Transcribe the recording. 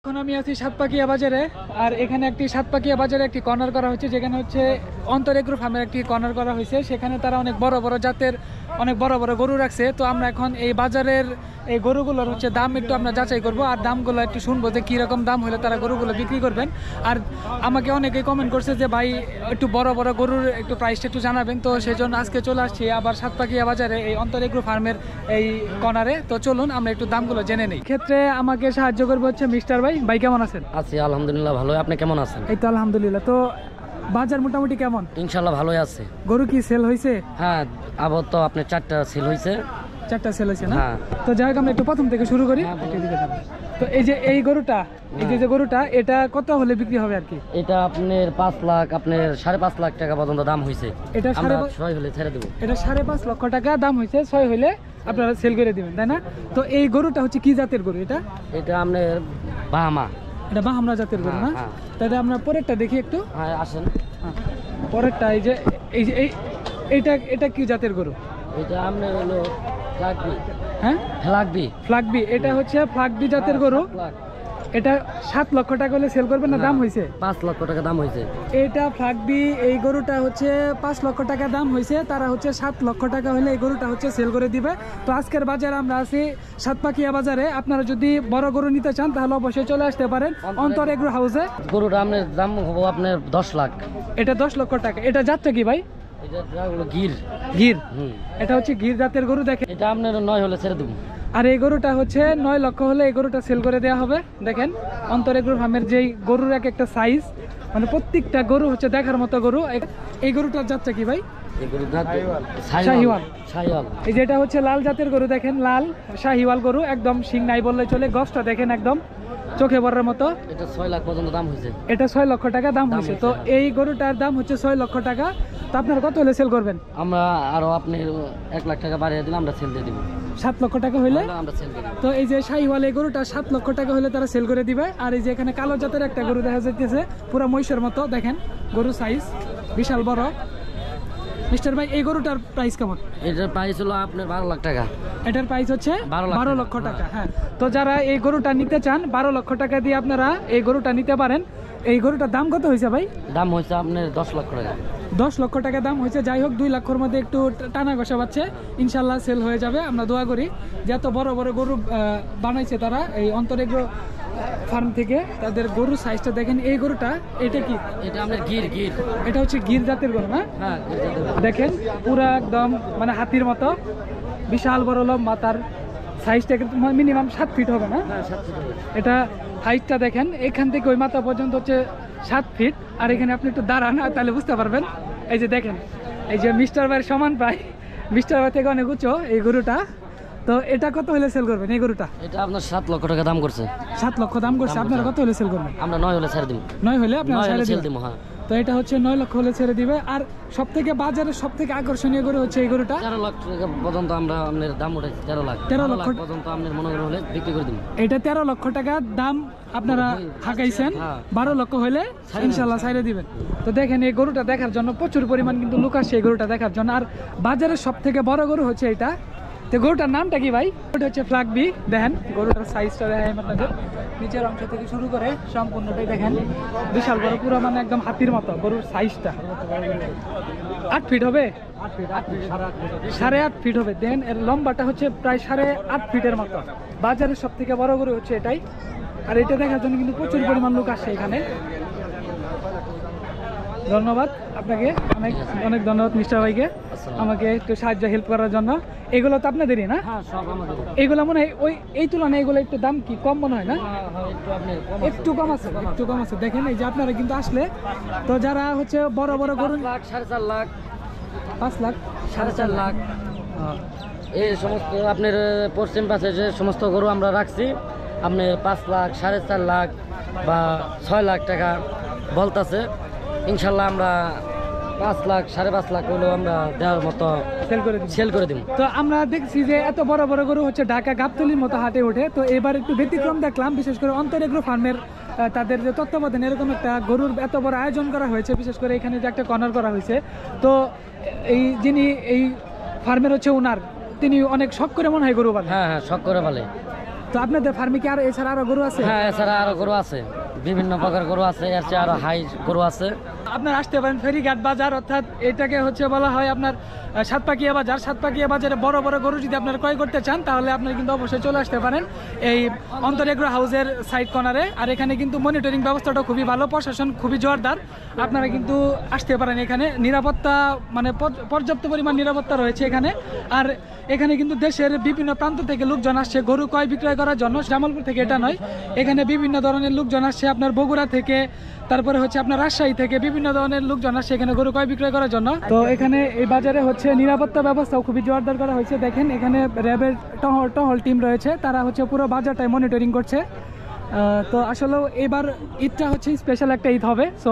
এখন আমি আছি সাতপাকিয়া বাজারে, আর এখানে একটি সাতপাকিয়া বাজারে একটি কর্নার করা হচ্ছে, যেখানে হচ্ছে অন্তর এগ্রো ফার্মের একটি কর্নার করা হয়েছে। সেখানে তারা অনেক বড় বড় জাতের অনেক বড় বড় গরু রাখছে। তো আমরা এখন এই বাজারের এই গরুগুলোর হচ্ছে দাম একটু আমরা যাচাই করব, আর দামগুলো একটু শুনবো যে কীরকম দাম হলে তারা গরুগুলো বিক্রি করবেন। আর আমাকে অনেকেই কমেন্ট করছে যে ভাই একটু বড় বড় গরুর একটু প্রাইসটা একটু জানাবেন। তো সেই জন্য আজকে চলে আসছি আবার সাতপাকিয়া বাজারে এই অন্তর এগ্রো ফার্মের এই কর্নারে। তো চলুন আমরা একটু দামগুলো জেনে নিই। ক্ষেত্রে আমাকে সাহায্য করবে হচ্ছে মিস্টার ভাই। ভাই কেমন আছেন? আছি আলহামদুলিল্লাহ ভালো। আপনি কেমন আছেন? এই তো আলহামদুলিল্লাহ। তো বাজার মোটামুটি কেমন? ইনশাল্লাহ ভালোই আছে। গরু কি সেল হয়েছে? হ্যাঁ, আবার তো আপনার 4টা সেল হয়েছে। 4টা সেল হয়েছে না? হ্যাঁ। তো যাই হোক আমরা একটু প্রথম থেকে শুরু করি। তো এই যে এই গরুটা, এই যে গরুটা, এটা কত হলে বিক্রি হবে আর কি? এটা আপনার 5 লাখ, আপনার 5.5 লাখ টাকা পর্যন্ত দাম হয়েছে। এটা আমরা 6 হলে ছেড়ে দেবো। এটা 5.5 লক্ষ টাকা দাম হয়েছে, 6 হলে আপনারা সেল করে দিবেন, তাই না? তো এই গরুটা হচ্ছে কি জাতের গরু? এটা এটা আপনার বাহামা। এটা বাহামা জাতের গরু না? হ্যাঁ। তাহলে আমরা পরেরটা দেখি একটু। হ্যাঁ আসেন। পরেরটা এই যে এই যে এইটা এটা কি জাতের গরু? এটা আপনার হলো ফ্লাগবি। হ্যাঁ, ফ্লাগবি। এটা হচ্ছে ফ্লাগবি জাতের গরু। এটা 7 লক্ষ টাকা হলে সেল করবেন না? দাম হয়েছে 5 লক্ষ টাকা দাম হয়েছে। এটা ফ্লাগবি, এই গরুটা হচ্ছে 5 লক্ষ টাকা দাম হয়েছে। তারা হচ্ছে 7 লক্ষ টাকা হলে এই গরুটা হচ্ছে সেল করে দিবে। তো আজকের বাজারে আমরা আছি সাতপাকিয়া বাজারে। আপনারা যদি বড় গরু নিতে চান তাহলে অবশ্যই চলে আসতে পারেন অন্তর এগ্রো হাউসে। গরুটা আপনার দাম হবো আপনার 10 লাখ। এটা 10 লক্ষ টাকা। এটা জাতটা কি ভাই? এটা হলো গির। এটা হচ্ছে গির জাতের গরু। দেখেন এটা আপনার 9 হলে ছেড়ে দেবো। আর এই গরুটা হচ্ছে 9 লক্ষ হলে এই গরুটা সেল করে দেওয়া হবে। দেখেন অন্তর এগ্রো ফার্মের যেই গরুর এক একটা সাইজ, মানে প্রত্যেকটা গরু হচ্ছে দেখার মতো গরু। এই গরুটার জাতটা কি ভাই? শাহিওয়াল। এই যে এটা হচ্ছে লাল জাতের গরু। দেখেন লাল শাহিওয়াল গরু, একদম শিং নাই বললে চলে। গছটা দেখেন একদম চোখে পড়ার মতো। এটা 6 লাখ পর্যন্ত দাম হয়েছে। এটা 6 লক্ষ টাকা দাম হয়েছে। তো এই গরুটার দাম হচ্ছে 6 লক্ষ টাকা। তো আপনারা কত হলে সেল করবেন? আমরা আরো আপনি 1 লাখ টাকা বাড়িয়ে দিলে আমরা সেল দিয়ে দিব। 7 লক্ষ টাকা হলে আমরা সেল দিয়ে দিব। তো এই যে শাহিওয়াল এই গরুটা 7 লক্ষ টাকা হলে তারা সেল করে দিবে। আর এই যে এখানে কালো জাতের একটা গরু দেখা যাচ্ছে, পুরো মহিষের মতো। দেখেন গরু সাইজ বিশাল বড়। মিস্টার ভাই এই গরুটার প্রাইস কেমন? এটার প্রাইস হলো আপনার 12 লাখ টাকা। এটার প্রাইস হচ্ছে 12 লক্ষ টাকা। হ্যাঁ, তো যারা এই গরুটা নিতে চান 12 লক্ষ টাকা দিয়ে আপনারা এই গরুটা নিতে পারেন। এই গরুটার দাম কত হয়েছে ভাই? দাম হয়েছে আপনার 10 লক্ষ টাকা। 10 লক্ষ টাকা দাম হয়েছে। যাই হোক 2 লক্ষর মধ্যে একটু টানা ঘষা পাচ্ছে, ইনশাল্লাহ সেল হয়ে যাবে। আমরা দোয়া করি যে এত বড় বড় গরু বানাইছে তারা এই অন্তর এগ্রো ফার্ম থেকে। তাদের গরু সাইজটা দেখেন। এই গরুটা এটা কি? এটা আপনার গির। এটা হচ্ছে গির জাতের গরু না? হ্যাঁ, দেখেন পুরা একদম মানে হাতির মতো বিশাল বড় লম্বা। তার সাইজটা কিন্তু মিনিমাম 7 ফিট হবে না? হ্যাঁ 7 ফিট হবে। এটা হাইটটা দেখেন, এখান থেকে ওই মাথা পর্যন্ত হচ্ছে 7 ফিট। আর এখানে আপনি একটু দাঁড়ান তাহলে বুঝতে পারবেন। এই যে দেখেন, এই যে মিস্টার ভাইয়ের সমান প্রায়, মিস্টার ভাই থেকে অনেক উঁচু এই গরুটা। তো এটা কত হলে সেল করবেন এই গরুটা? এটা আপনার 7 লক্ষ টাকা দাম করছে। 7 লক্ষ দাম করছে। আপনারা কত হলে সেল করবেন? আমরা 9 হলে ছেড়ে দিব। 9 হলে আপনারা ছেড়ে দিব। হ্যাঁ, তো এটা হচ্ছে 9 লক্ষ হলে ছেড়ে দিবে। আর সব থেকে বাজারের সব থেকে আকর্ষণীয় গরু হচ্ছে এই গরুটা। 13 লাখ টাকা পর্যন্ত আমরা আপনার দাম উঠেছি। 13 লাখ পর্যন্ত আপনার মনে করে হলে বিক্রি করে দিব। এটা 13 লক্ষ টাকা দাম আপনারা হাঁকাইছেন। 12 লক্ষ হলে ইনশাল্লাহ ছাইড়ে দিবেন। তো দেখেন এই গরুটা দেখার জন্য প্রচুর পরিমাণ কিন্তু লোক আসছে এই গরুটা দেখার জন্য। আর বাজারের সব থেকে বড় গরু হচ্ছে এটা। তো গরুটার নামটা কি ভাই? ওটা হচ্ছে ফ্লাগবি। দেখেন গরুটার সাইজটা দেখেন আপনাদের, নিচের অংশ থেকে শুরু করে সম্পূর্ণটাই দেখেন বিশাল বড়, পুরো মানে একদম হাতির মতো গরুর সাইজটা। 8 ফিট হবে, 8.5 ফিট হবে। দেখেন এর লম্বাটা হচ্ছে প্রায় 8.5 ফিটের মতো। বাজারের সব থেকে বড় গরু হচ্ছে এটাই। আর এটা দেখার জন্য কিন্তু প্রচুর পরিমাণ লোক আসছে এখানে। ধন্যবাদ আপনাকে, অনেক অনেক ধন্যবাদ মিস্টার ভাইকে আমাকে একটু সাহায্য হেল্প করার জন্য। এগুলো তো আপনাদেরই না? হ্যাঁ, সব আমাদের। এগুলো মনে হয় ওই এই তুলনায় এগুলো একটু দাম কি কম মনে হয় না? একটু কম আছে, একটু কম আছে। দেখেন এই যে আপনারা কিন্তু আসলে, তো যারা হচ্ছে বড় বড় গরু 5 লাখ, 4.5 লাখ, 5 লাখ, 4.5 লাখ এই সমস্ত আপনার পশ্চিম পাশে যে সমস্ত গরু আমরা রাখছি আপনার 5 লাখ, 4.5 লাখ বা 6 লাখ টাকা বলতেছে। ইনশাল্লাহ আমরা 5 লাখ, 5.5 লাখ হলেও আমরা দেওয়ার মতো সেল করে দিব। তো আমরা দেখছি যে এত বড় বড় গরু হচ্ছে ঢাকা গাবতলির মতো হাটে ওঠে। তো এবার একটু ব্যতিক্রম দেখলাম, বিশেষ করে অন্তর এগ্রো ফার্মের তাদের যে তত্ত্বাবধানে এরকম একটা গরুর এত বড় আয়োজন করা হয়েছে। বিশেষ করে এখানে যে একটা কর্নার করা হয়েছে, তো এই যিনি এই ফার্মের হচ্ছে ওনার, তিনি অনেক শখ করে মনে হয় গরু পালে। হ্যাঁ, শখ করে পালে। তো আপনাদের ফার্মে কি আর এছাড়া আরো গরু আছে? হ্যাঁ, এছাড়া আরো গরু আছে, বিভিন্ন প্রকার গরু আছে, এর চেয়ে আরো হাই গরু আছে। আপনার আসতে পারেন ফেরিঘাট বাজার, অর্থাৎ এটাকে হচ্ছে বলা হয় আপনার সাতপাকিয়া বাজার। সাতপাকিয়া বাজারে বড় বড় গরু যদি আপনারা ক্রয় করতে চান তাহলে আপনারা কিন্তু অবশ্যই চলে আসতে পারেন এই অন্তর এগ্রো হাউসের সাইড কর্নারে। আর এখানে কিন্তু মনিটরিং ব্যবস্থাটা খুবই ভালো, প্রশাসন খুবই জোরদার। আপনারা কিন্তু আসতে পারেন, এখানে নিরাপত্তা মানে পর্যাপ্ত পরিমাণ নিরাপত্তা রয়েছে এখানে। আর এখানে কিন্তু দেশের বিভিন্ন প্রান্ত থেকে লোকজন আসছে গরু ক্রয় বিক্রয় করার জন্য। জামালপুর থেকে এটা নয়, এখানে বিভিন্ন ধরনের লোকজন আসছে, আপনার বগুড়া থেকে, তারপরে হচ্ছে আপনার রাজশাহী থেকে বিভিন্ন ধরনের লোকজন আসছে এখানে গরু ক্রয় বিক্রয় করার জন্য। তো এখানে এই বাজারে হচ্ছে নিরাপত্তা ব্যবস্থাও খুবই জোরদার করা হয়েছে। দেখেন এখানে র্যাবের টহল টিম রয়েছে, তারা হচ্ছে পুরো বাজারটাই মনিটরিং করছে। তো আসলে এবার ঈদটা হচ্ছে স্পেশাল একটা ঈদ হবে।